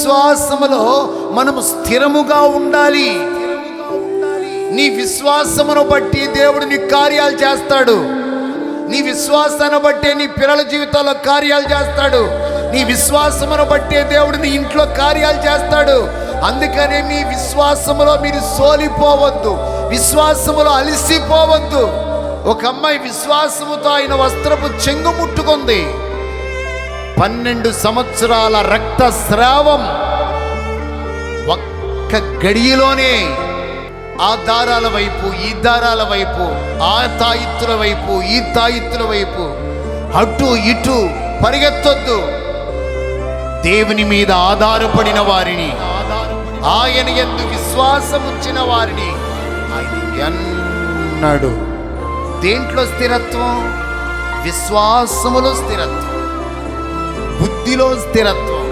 విశ్వాసములో మనము స్థిరముగా ఉండాలి. నీ విశ్వాసమును బట్టి దేవుడు నీ కార్యాలు చేస్తాడు. నీ విశ్వాసాన్ని బట్టే నీ పిల్లల జీవితాల్లో కార్యాలు చేస్తాడు. నీ విశ్వాసమును బట్టే దేవుడు నీ ఇంట్లో కార్యాలు చేస్తాడు. అందుకనే మీ విశ్వాసములో మీరు సోలిపోవద్దు, విశ్వాసములో అలసిపోవద్దు. ఒక అమ్మాయి విశ్వాసముతో ఆయన వస్త్రపు చెంగు ముట్టుకుంది. 12 సంవత్సరాల రక్తస్రావం ఒక్క గడియలోనే ఆ దారాల వైపు, ఈ దారాల వైపు, ఆ తాయిత్తుల వైపు, ఈ తాయిత్తుల వైపు, అటు ఇటు పరిగెత్తొద్దు. దేవుని మీద ఆధారపడిన వారిని, ఆయన యందు విశ్వాసం ఉంచిన వారిని ఆయన ఎన్నడు. దేంట్లో స్థిరత్వం? విశ్వాసములో స్థిరత్వం, బుద్ధిలో స్థిరత్వం,